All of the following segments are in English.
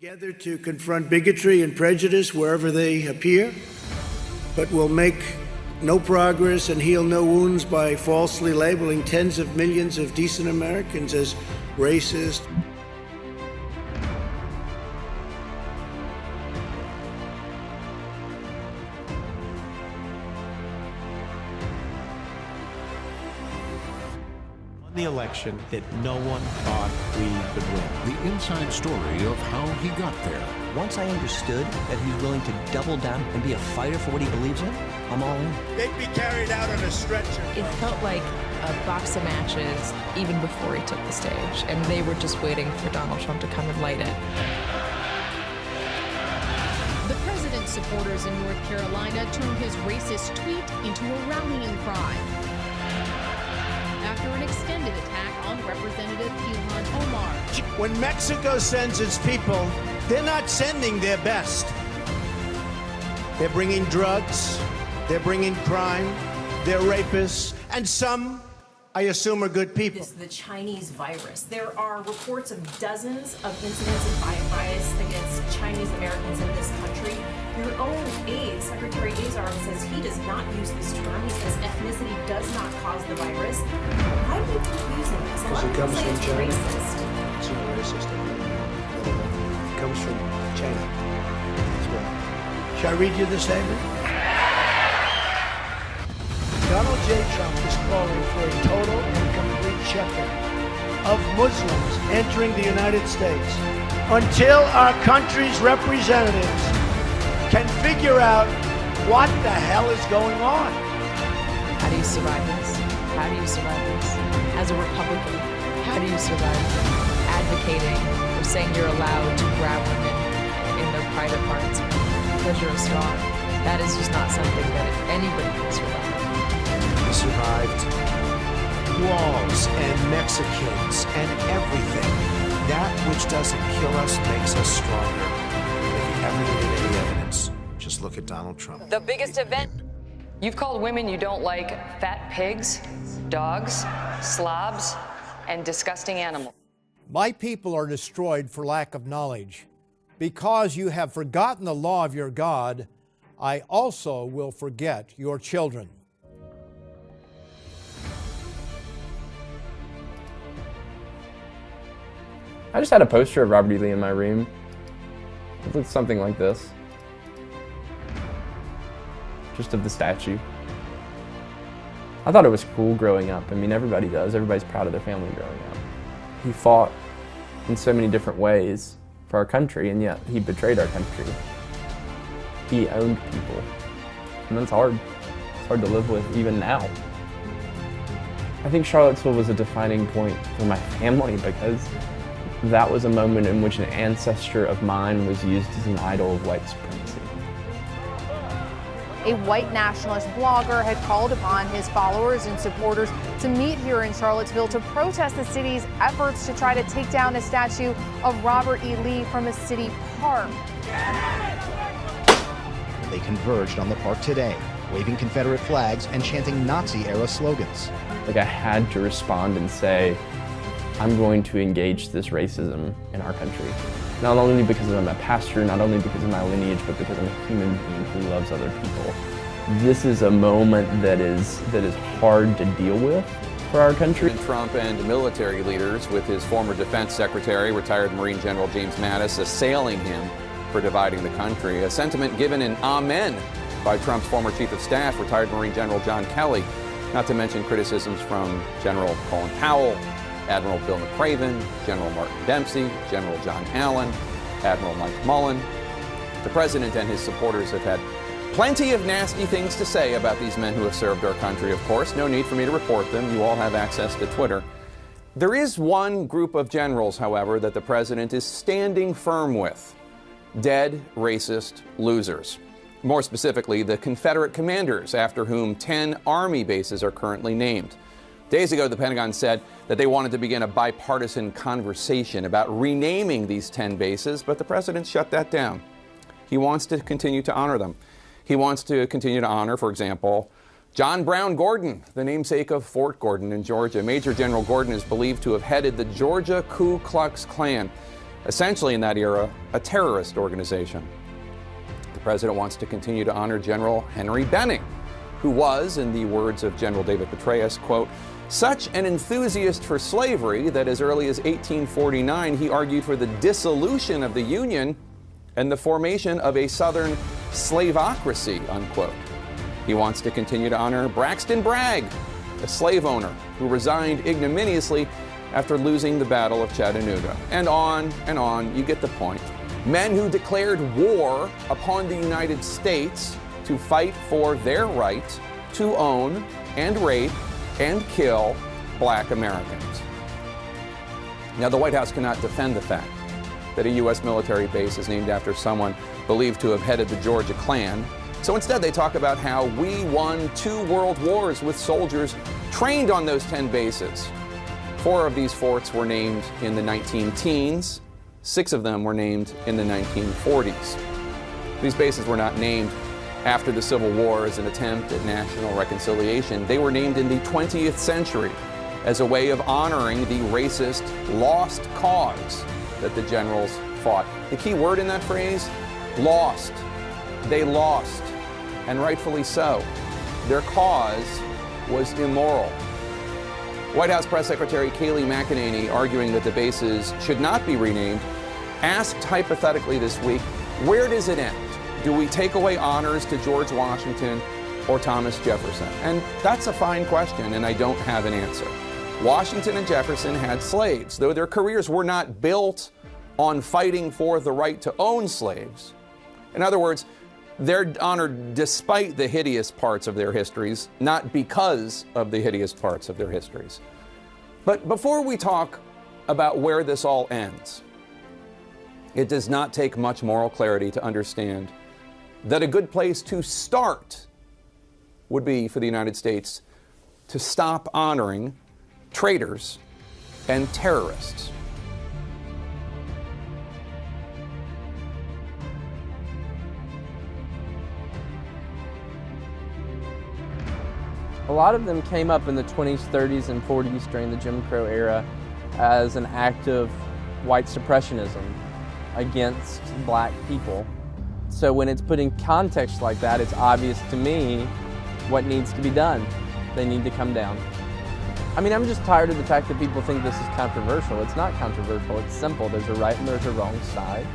Together to confront bigotry and prejudice wherever they appear, but will make no progress and heal no wounds by falsely labeling tens of millions of decent Americans as racist. The election that no one thought we would win. The inside story of how he got there. Once I understood that he was willing to double down and be a fighter for what he believes in, I'm all in. They'd be carried out on a stretcher. It felt like a box of matches even before he took the stage, and they were just waiting for Donald Trump to come and light it. The president's supporters in North Carolina turned his racist tweet into a rallying cry after an extended attack on Representative Ilhan Omar. When Mexico sends its people, they're not sending their best. They're bringing drugs, they're bringing crime, they're rapists, and some, I assume, are good people. This is the Chinese virus. There are reports of dozens of incidents of bias against Chinese Americans in this country. Your own aide, Secretary Azar, says he does not use this term. He says ethnicity does not cause the virus. Why do you keep using this? Because it comes from China. Racist. It's not racist. It comes from China. That's why. Shall I read you the statement? Donald J. Trump is calling for a total and complete shutdown of Muslims entering the United States until our country's representatives can figure out what the hell is going on. How do you survive this? How do you survive this? As a Republican, how do you survive advocating or saying you're allowed to grab women in their private parts because you're a star? That is just not something that anybody can survive. We survived walls and Mexicans and everything. That which doesn't kill us makes us stronger. If you ever needed any evidence, just look at Donald Trump. The biggest event. You've called women you don't like fat pigs, dogs, slobs, and disgusting animals. My people are destroyed for lack of knowledge. Because you have forgotten the law of your God, I also will forget your children. I just had a poster of Robert E. Lee in my room. It looked something like this. Just of the statue. I thought it was cool growing up. I mean, everybody does. Everybody's proud of their family growing up. He fought in so many different ways for our country, and yet he betrayed our country. He owned people. And that's hard. It's hard to live with even now. I think Charlottesville was a defining point for my family because that was a moment in which an ancestor of mine was used as an idol of white supremacy. A white nationalist blogger had called upon his followers and supporters to meet here in Charlottesville to protest the city's efforts to try to take down a statue of Robert E. Lee from a city park. They converged on the park today, waving Confederate flags and chanting Nazi-era slogans. Like, I had to respond and say, I'm going to engage this racism in our country. Not only because I'm a pastor, not only because of my lineage, but because I'm a human being who loves other people. This is a moment that is hard to deal with for our country. Trump and military leaders, with his former defense secretary, retired Marine General James Mattis, assailing him for dividing the country. A sentiment given in amen by Trump's former chief of staff, retired Marine General John Kelly, not to mention criticisms from General Colin Powell, Admiral Bill McRaven, General Martin Dempsey, General John Allen, Admiral Mike Mullen. The president and his supporters have had plenty of nasty things to say about these men who have served our country, of course. No need for me to report them. You all have access to Twitter. There is one group of generals, however, that the president is standing firm with. Dead, racist losers. More specifically, the Confederate commanders, after whom 10 Army bases are currently named. Days ago, the Pentagon said that they wanted to begin a bipartisan conversation about renaming these 10 bases, but the president shut that down. He wants to continue to honor them. He wants to continue to honor, for example, John Brown Gordon, the namesake of Fort Gordon in Georgia. Major General Gordon is believed to have headed the Georgia Ku Klux Klan. essentially in that era, a terrorist organization. The president wants to continue to honor General Henry Benning, who was, in the words of General David Petraeus, quote, such an enthusiast for slavery that as early as 1849 he argued for the dissolution of the Union and the formation of a Southern slavocracy, unquote. He wants to continue to honor Braxton Bragg, a slave owner who resigned ignominiously after losing the Battle of Chattanooga. And on, you get the point. Men who declared war upon the United States to fight for their right to own and rape and kill black Americans. Now, the White House cannot defend the fact that a U.S. military base is named after someone believed to have headed the Georgia Klan. So instead, they talk about how we won 2 world wars with soldiers trained on those 10 bases. 4 of these forts were named in the 19-teens. 6 of them were named in the 1940s. These bases were not named after the Civil War as an attempt at national reconciliation. They were named in the 20th century as a way of honoring the racist lost cause that the generals fought. The key word in that phrase, lost. They lost, and rightfully so. Their cause was immoral. White House Press Secretary Kayleigh McEnany, arguing that the bases should not be renamed, asked hypothetically this week, where does it end? Do we take away honors to George Washington or Thomas Jefferson? And that's a fine question, and I don't have an answer. Washington and Jefferson had slaves, though their careers were not built on fighting for the right to own slaves. In other words, they're honored despite the hideous parts of their histories, not because of the hideous parts of their histories. But before we talk about where this all ends, it does not take much moral clarity to understand that a good place to start would be for the United States to stop honoring traitors and terrorists. A lot of them came up in the 20s, 30s, and 40s during the Jim Crow era as an act of white suppressionism against black people. So when it's put in context like that, it's obvious to me what needs to be done. They need to come down. I mean, I'm just tired of the fact that people think this is controversial. It's not controversial, it's simple. There's a right and there's a wrong side.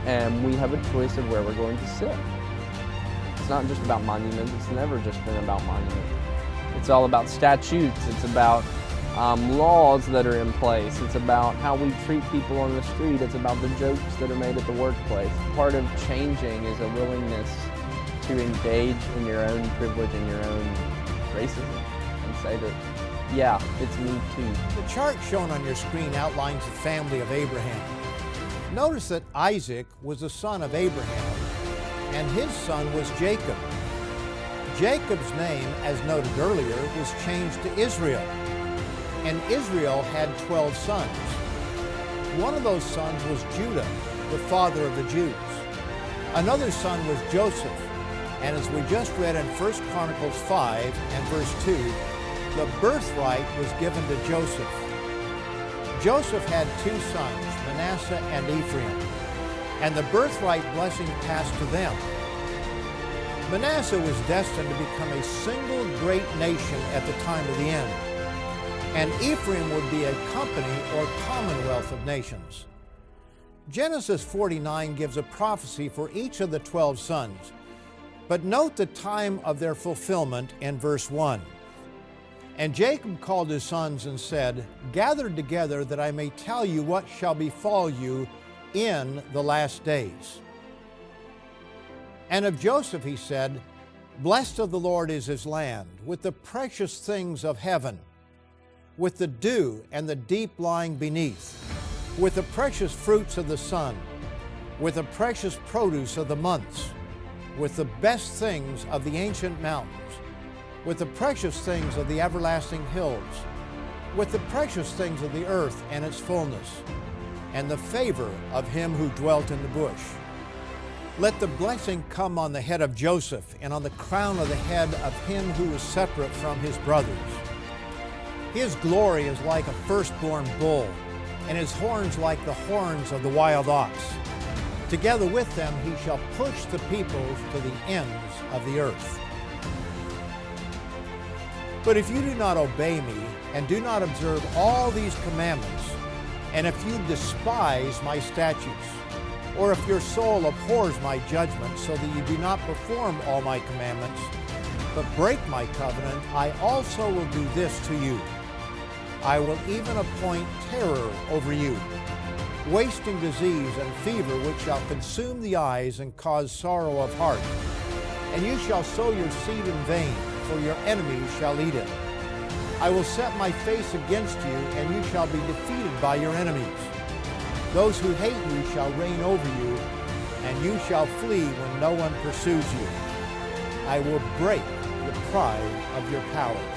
And we have a choice of where we're going to sit. It's not just about monuments, it's never just been about monuments. It's all about statutes, it's about laws that are in place, it's about how we treat people on the street, it's about the jokes that are made at the workplace. Part of changing is a willingness to engage in your own privilege and your own racism and say that, yeah, it's me too. The chart shown on your screen outlines the family of Abraham. Notice that Isaac was the son of Abraham, and his son was Jacob. Jacob's name, as noted earlier, was changed to Israel, and Israel had 12 sons. One of those sons was Judah, the father of the Jews. Another son was Joseph, and as we just read in 1 Chronicles 5 and verse 2, the birthright was given to Joseph. Joseph had 2 sons, Manasseh and Ephraim, and the birthright blessing passed to them. Manasseh was destined to become a single great nation at the time of the end, and Ephraim would be a company or commonwealth of nations. Genesis 49 gives a prophecy for each of the 12 sons, but note the time of their fulfillment in verse 1. And Jacob called his sons and said, "Gather together that I may tell you what shall befall you in the last days." And of Joseph he said, "Blessed of the Lord is his land, with the precious things of heaven, with the dew and the deep lying beneath, with the precious fruits of the sun, with the precious produce of the months, with the best things of the ancient mountains, with the precious things of the everlasting hills, with the precious things of the earth and its fullness, and the favor of him who dwelt in the bush. Let the blessing come on the head of Joseph and on the crown of the head of him who is separate from his brothers. His glory is like a firstborn bull, and his horns like the horns of the wild ox. Together with them he shall push the peoples to the ends of the earth. But if you do not obey me and do not observe all these commandments, and if you despise my statutes, or if your soul abhors my judgments so that you do not perform all my commandments, but break my covenant, I also will do this to you. I will even appoint terror over you, wasting disease and fever which shall consume the eyes and cause sorrow of heart. And you shall sow your seed in vain, for your enemies shall eat it. I will set my face against you, and you shall be defeated by your enemies. Those who hate you shall reign over you, and you shall flee when no one pursues you. I will break the pride of your power.